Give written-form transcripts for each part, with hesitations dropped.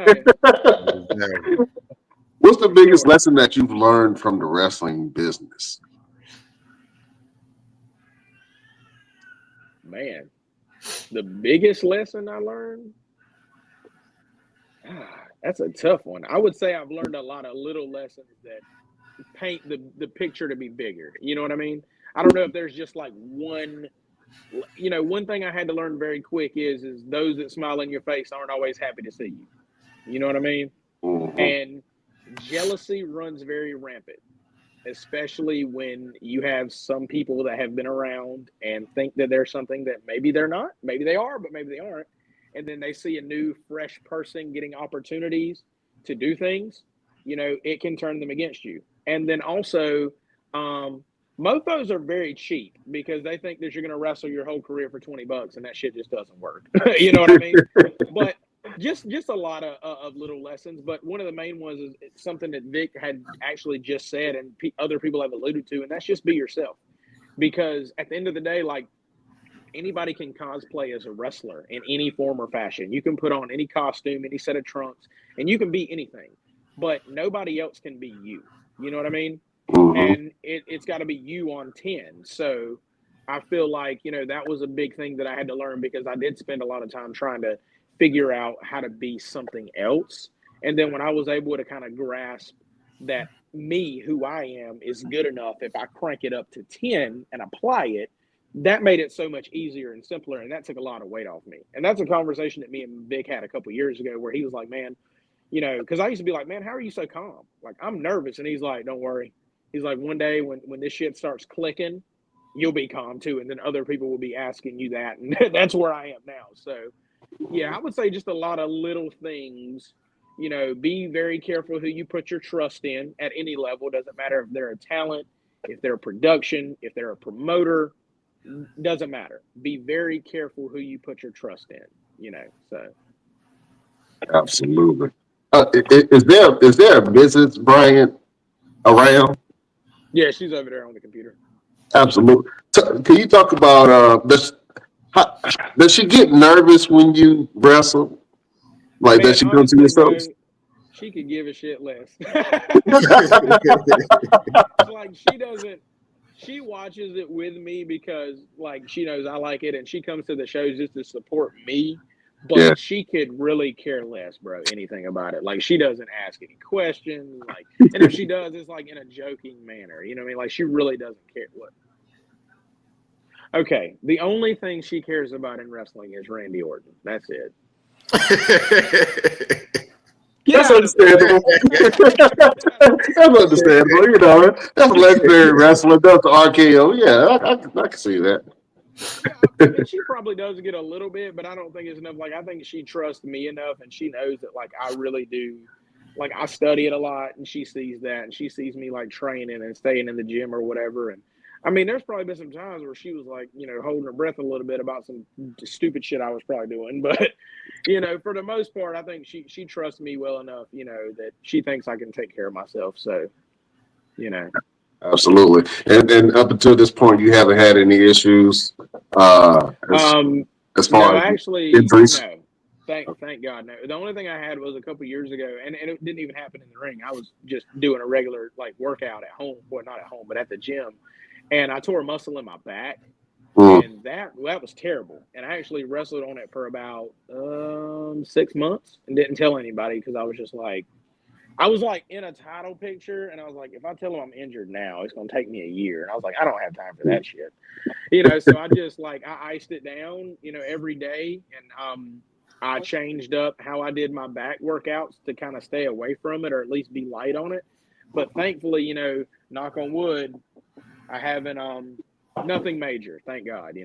Exactly. What's the For biggest sure. lesson that you've learned from the wrestling business? Man, the biggest lesson I learned, that's a tough one. I would say I've learned a lot of little lessons that paint the picture to be bigger. You know what I mean? I don't know if there's just like one. One thing I had to learn very quick is those that smile in your face aren't always happy to see you. You know what I mean? Mm-hmm. And jealousy runs very rampant, especially when you have some people that have been around and think that they're something that maybe they're not, maybe they are, but maybe they aren't. And then they see a new, fresh person getting opportunities to do things, it can turn them against you. And then also, um, mofos are very cheap because they think that you're going to wrestle your whole career for $20 and that shit just doesn't work. You know what I mean? But just a lot of little lessons, but one of the main ones is something that Vic had actually just said and other people have alluded to, and that's just be yourself. Because at the end of the day, like, anybody can cosplay as a wrestler in any form or fashion. You can put on any costume, any set of trunks, and you can be anything, but nobody else can be you. You know what I mean? Mm-hmm. And it's got to be you on 10. So I feel like, that was a big thing that I had to learn because I did spend a lot of time trying to figure out how to be something else. And then when I was able to kind of grasp that me, who I am, is good enough if I crank it up to 10 and apply it, that made it so much easier and simpler. And that took a lot of weight off me. And that's a conversation that me and Vic had a couple of years ago where he was like, man, because I used to be like, man, how are you so calm? Like, I'm nervous. And he's like, don't worry. He's like, one day when this shit starts clicking, you'll be calm too. And then other people will be asking you that. And that's where I am now. So, yeah, I would say just a lot of little things. Be very careful who you put your trust in at any level. Doesn't matter if they're a talent, if they're a production, if they're a promoter, doesn't matter. Be very careful who you put your trust in. So Absolutely. Is there a business Brian around? yeah, she's over there on the computer. Absolutely. Can you talk about how, does she get nervous when you wrestle? Like, does Man, she come to honestly, yourself? bro, she could give a shit less. Like, she doesn't. She watches it with me because, like, she knows I like it, and she comes to the shows just to support me. Yeah. But she could really care less, bro, anything about it. Like, she doesn't ask any questions. Like, and if she does, it's like in a joking manner. You know what I mean? Like, she really doesn't care. What? Okay, the only thing she cares about in wrestling is Randy Orton. That's it. Get That's out of here. understandable. That's understandable. That's a legendary wrestler. That's the RKO. Yeah, I can see that. Yeah, I mean, she probably does get a little bit, but I don't think it's enough. Like, I think she trusts me enough, and she knows that, like, I really do. Like, I study it a lot, and she sees that, and she sees me, like, training and staying in the gym or whatever. And I mean, there's probably been some times where she was, like, holding her breath a little bit about some stupid shit I was probably doing. But, for the most part, I think she trusts me well enough, that she thinks I can take care of myself. So, you know. Absolutely. And up until this point, you haven't had any issues as No, far as actually, injuries. no. Thank God, no. The only thing I had was a couple years ago, and it didn't even happen in the ring. I was just doing a regular like workout at home, well, not at home, but at the gym, and I tore a muscle in my back, Mm. and that was terrible. And I actually wrestled on it for about 6 months and didn't tell anybody because I was like in a title picture, and I was like, if I tell them I'm injured now, it's gonna take me a year, and I was like, I don't have time for that shit. So I just like I iced it down, every day, and I changed up how I did my back workouts to kind of stay away from it or at least be light on it. But thankfully, knock on wood, I haven't nothing major, thank God.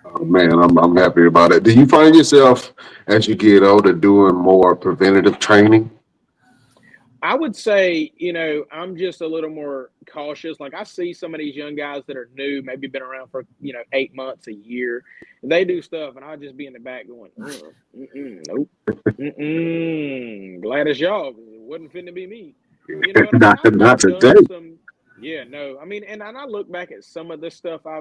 Oh, man, I'm happy about it. Do you find yourself as you get older doing more preventative training? I would say, I'm just a little more cautious. Like, I see some of these young guys that are new, maybe been around for, 8 months, a year. And they do stuff, and I'll just be in the back going, nope, glad it's y'all. 'Cause it wasn't finna be me. You know what I mean? Not I've today. done some, yeah, no. I mean, and I look back at some of the stuff I've